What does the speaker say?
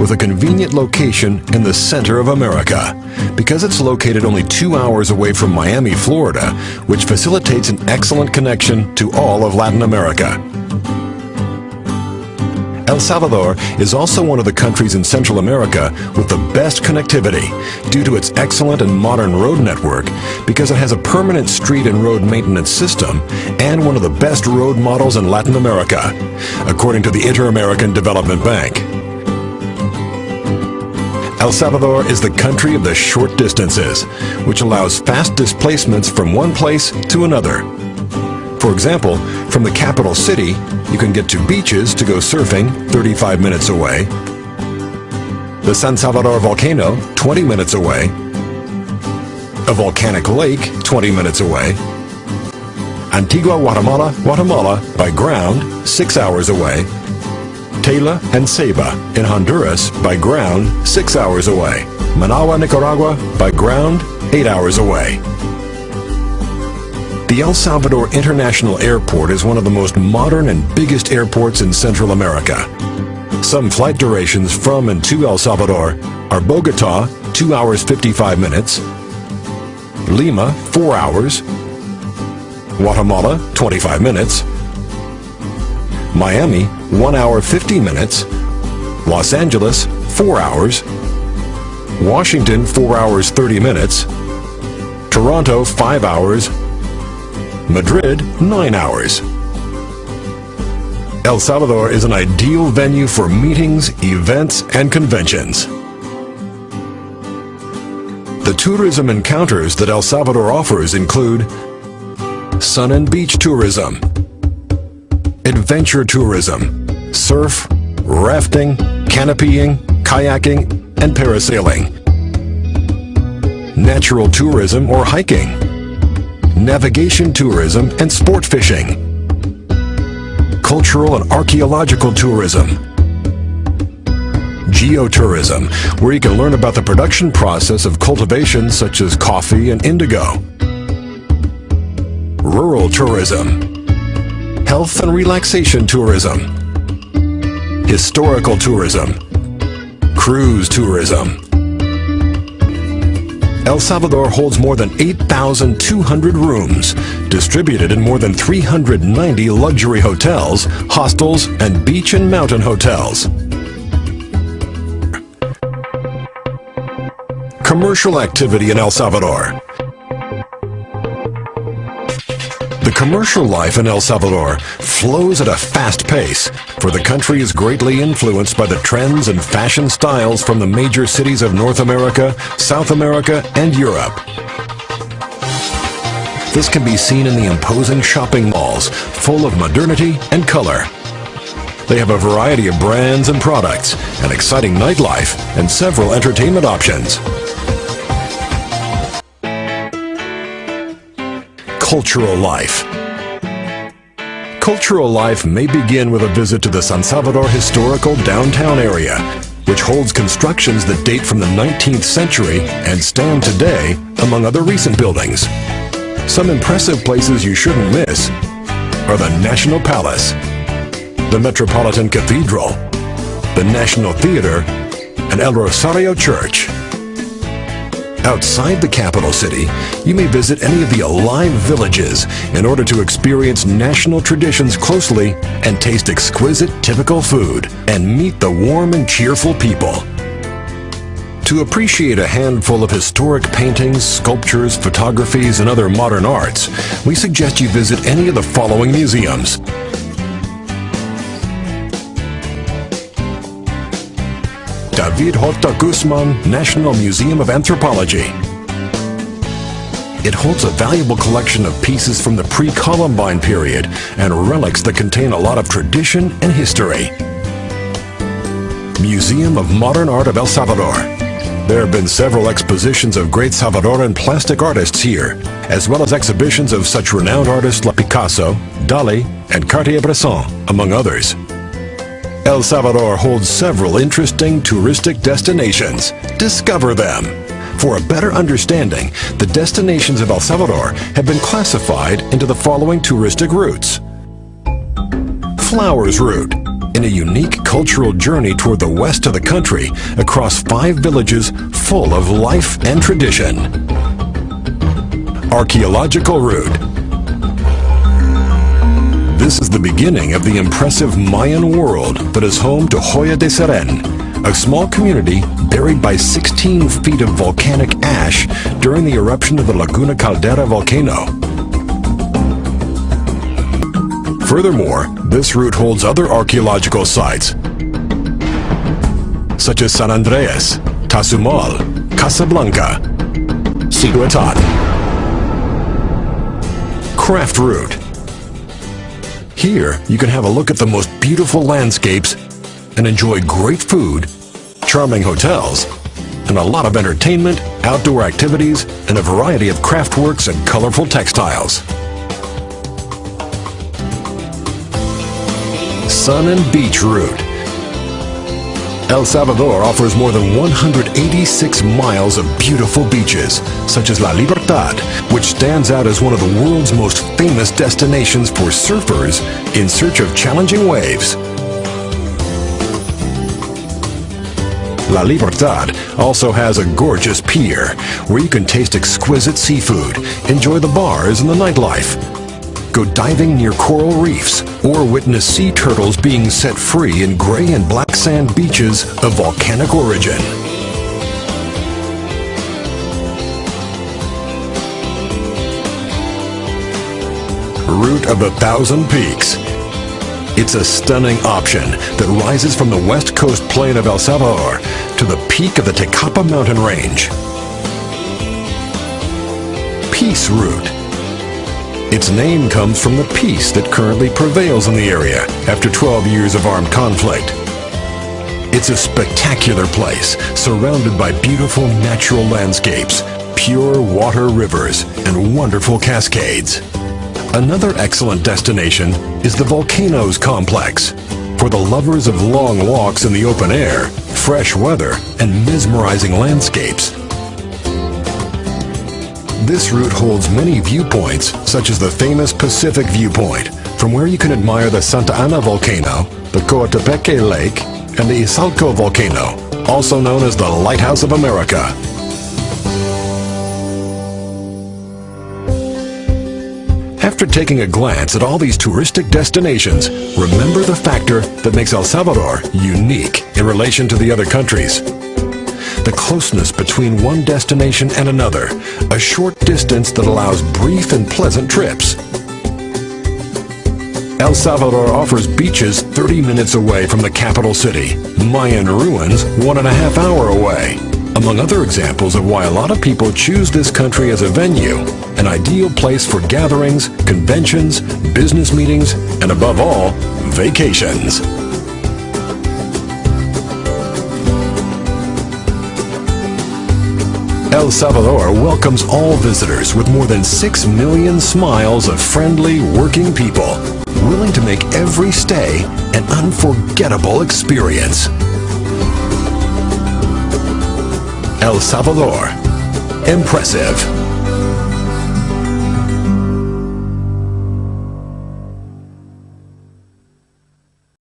with a convenient location in the center of America. Because it's located only 2 hours away from Miami, Florida, which facilitates an excellent connection to all of Latin America. El Salvador is also one of the countries in Central America with the best connectivity due to its excellent and modern road network, because it has a permanent street and road maintenance system and one of the best road models in Latin America, according to the Inter-American Development Bank. El Salvador is the country of the short distances, which allows fast displacements from one place to another. For example, from the capital city, you can get to beaches to go surfing 35 minutes away, the San Salvador volcano 20 minutes away, a volcanic lake 20 minutes away, Antigua, Guatemala by ground 6 hours away, Tela and Ceiba in Honduras by ground 6 hours away, Managua, Nicaragua by ground 8 hours away. The El Salvador International Airport is one of the most modern and biggest airports in Central America. Some flight durations from and to El Salvador are Bogota, 2 hours 55 minutes, Lima, 4 hours, Guatemala, 25 minutes, Miami, 1 hour 50 minutes, Los Angeles, 4 hours, Washington, 4 hours 30 minutes, Toronto, 5 hours, Madrid, 9 hours. El Salvador is an ideal venue for meetings, events, and conventions. The tourism encounters that El Salvador offers include sun and beach tourism, adventure tourism, surf, rafting, canopying, kayaking, and parasailing, natural tourism or hiking, navigation tourism and sport fishing, cultural and archaeological tourism, geotourism, where you can learn about the production process of cultivation such as coffee and indigo, rural tourism, health and relaxation tourism, historical tourism, cruise tourism. El Salvador holds more than 8,200 rooms, distributed in more than 390 luxury hotels, hostels, and beach and mountain hotels. Commercial activity in El Salvador. The commercial life in El Salvador flows at a fast pace, for the country is greatly influenced by the trends and fashion styles from the major cities of North America, South America, and Europe. This can be seen in the imposing shopping malls, full of modernity and color. They have a variety of brands and products, an exciting nightlife, and several entertainment options. Cultural life. Cultural life may begin with a visit to the San Salvador historical downtown area, which holds constructions that date from the 19th century and stand today, among other recent buildings. Some impressive places you shouldn't miss are the National Palace, the Metropolitan Cathedral, the National Theater, and El Rosario Church. Outside the capital city, you may visit any of the alive villages in order to experience national traditions closely and taste exquisite typical food and meet the warm and cheerful people. To appreciate a handful of historic paintings, sculptures, photographies, and other modern arts, we suggest you visit any of the following museums. David Horta Guzman National Museum of Anthropology. It holds a valuable collection of pieces from the pre-Columbine period and relics that contain a lot of tradition and history. Museum of Modern Art of El Salvador. There have been several expositions of great Salvadoran plastic artists here, as well as exhibitions of such renowned artists like Picasso, Dali, and Cartier-Bresson, among others. El Salvador holds several interesting touristic destinations. Discover them. For a better understanding, the destinations of El Salvador have been classified into the following touristic routes. Flowers Route. in a unique cultural journey toward the west of the country across 5 villages full of life and tradition. Archaeological route. This is the beginning of the impressive Mayan world that is home to Joya de Seren, a small community buried by 16 feet of volcanic ash during the eruption of the Laguna Caldera volcano. Furthermore, this route holds other archaeological sites, such as San Andreas, Tasumal, Casablanca, Ciutat. Craft route. Here, you can have a look at the most beautiful landscapes and enjoy great food, charming hotels, and a lot of entertainment, outdoor activities, and a variety of craftworks and colorful textiles. Sun and beach route. El Salvador offers more than 186 miles of beautiful beaches, such as La Libertad, which stands out as one of the world's most famous destinations for surfers in search of challenging waves. La Libertad also has a gorgeous pier where you can taste exquisite seafood, enjoy the bars and the nightlife, go diving near coral reefs, or witness sea turtles being set free in gray and black sand beaches of volcanic origin. Route of the Thousand Peaks. It's a stunning option that rises from the west coast plain of El Salvador to the peak of the Tecapa mountain range. Peace Route. Its name comes from the peace that currently prevails in the area after 12 years of armed conflict. It's a spectacular place surrounded by beautiful natural landscapes, pure water rivers, and wonderful cascades. Another excellent destination is the Volcanoes Complex, for the lovers of long walks in the open air, fresh weather, and mesmerizing landscapes. This route holds many viewpoints, such as the famous Pacific Viewpoint, from where you can admire the Santa Ana volcano, the Coatepeque Lake, and the Izalco volcano, also known as the Lighthouse of America. After taking a glance at all these touristic destinations, remember the factor that makes El Salvador unique in relation to the other countries. The closeness between one destination and another, a short distance that allows brief and pleasant trips. El Salvador offers beaches 30 minutes away from the capital city, Mayan ruins 1.5 hours away. Among other examples of why a lot of people choose this country as a venue, an ideal place for gatherings, conventions, business meetings, and above all, vacations. El Salvador welcomes all visitors with more than 6 million smiles of friendly, working people, willing to make every stay an unforgettable experience. El Salvador. Impressive.